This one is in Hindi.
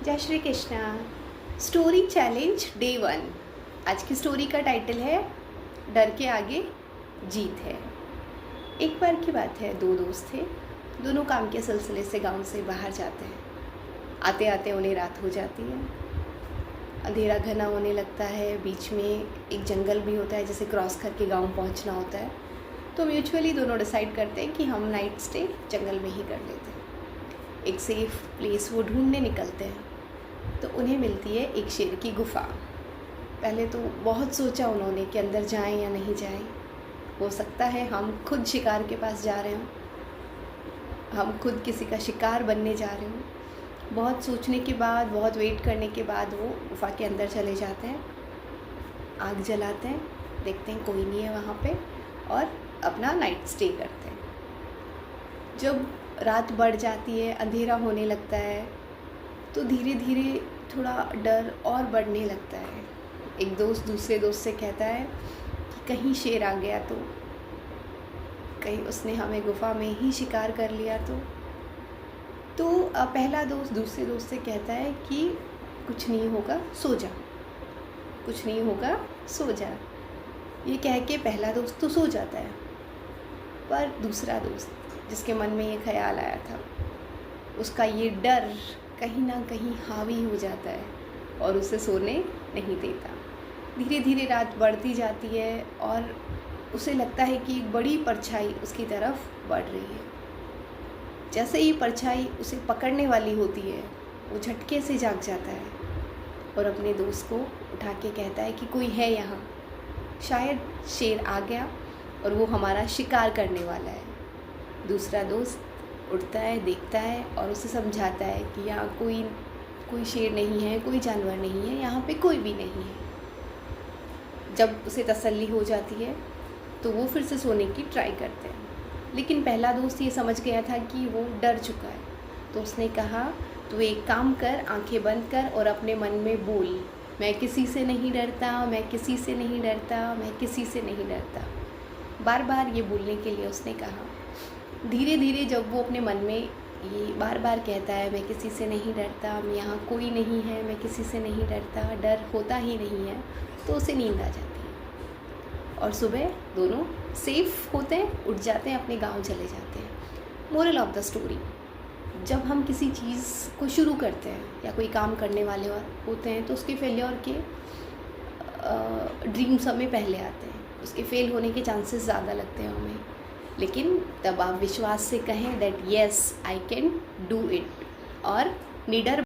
जय Shri Krishna. Story challenge day 1। आज की स्टोरी का टाइटल है डर के आगे जीत है। एक बार की बात है, दो दोस्त थे। दोनों काम के सिलसिले से गांव से बाहर जाते हैं। आते आते उन्हें रात हो जाती है। अंधेरा घना होने लगता है। बीच में एक जंगल भी होता है जिसे क्रॉस करके गांव पहुंचना होता है। तो म्यूचुअली दोनों डिसाइड करते हैं कि हम नाइट स्टे जंगल में ही कर लेते हैं। एक सेफ़ प्लेस वो ढूंढने निकलते हैं तो उन्हें मिलती है एक शेर की गुफ़ा। पहले तो बहुत सोचा उन्होंने कि अंदर जाएं या नहीं जाएं। हो सकता है हम खुद शिकार के पास जा रहे हों, हम खुद किसी का शिकार बनने जा रहे हों। बहुत सोचने के बाद, बहुत वेट करने के बाद वो गुफ़ा के अंदर चले जाते हैं। आग जलाते हैं, देखते हैं कोई नहीं है वहाँ पे और अपना नाइट स्टे करते हैं। जब रात बढ़ जाती है, अंधेरा होने लगता है तो धीरे धीरे थोड़ा डर और बढ़ने लगता है। एक दोस्त दूसरे दोस्त से कहता है कि कहीं शेर आ गया तो, कहीं उसने हमें गुफ़ा में ही शिकार कर लिया तो पहला दोस्त दूसरे दोस्त से कहता है कि कुछ नहीं होगा, सो जा, कुछ नहीं होगा, सो जा। ये कह के पहला दोस्त तो सो जाता है, पर दूसरा दोस्त जिसके मन में ये ख्याल आया था, उसका ये डर कहीं ना कहीं हावी हो जाता है और उसे सोने नहीं देता। धीरे धीरे रात बढ़ती जाती है और उसे लगता है कि एक बड़ी परछाई उसकी तरफ बढ़ रही है। जैसे ही परछाई उसे पकड़ने वाली होती है, वो झटके से जाग जाता है और अपने दोस्त को उठा के कहता है कि कोई है यहाँ, शायद शेर आ गया और वो हमारा शिकार करने वाला है। दूसरा दोस्त उठता है, देखता है और उसे समझाता है कि यहाँ कोई शेर नहीं है, कोई जानवर नहीं है, यहाँ पे कोई भी नहीं है। जब उसे तसल्ली हो जाती है तो वो फिर से सोने की ट्राई करते हैं, लेकिन पहला दोस्त ये समझ गया था कि वो डर चुका है। तो उसने कहा, तो एक काम कर, आंखें बंद कर और अपने मन में बोल, मैं किसी से नहीं डरता, मैं किसी से नहीं डरता, मैं किसी से नहीं डरता। बार बार ये बोलने के लिए उसने कहा। धीरे धीरे जब वो अपने मन में ये बार बार कहता है, मैं किसी से नहीं डरता, मैं यहाँ कोई नहीं है, मैं किसी से नहीं डरता, डर होता ही नहीं है, तो उसे नींद आ जाती है और सुबह दोनों सेफ होते हैं, उठ जाते हैं, अपने गांव चले जाते हैं। मोरल ऑफ द स्टोरी, जब हम किसी चीज़ को शुरू करते हैं या कोई काम करने वाले होते हैं तो उसके फेलियर के ड्रीम्स हमें पहले आते हैं, उसके फेल होने के चांसेस ज़्यादा लगते हैं हमें। लेकिन तब आप विश्वास से कहें that yes I can do it और निडर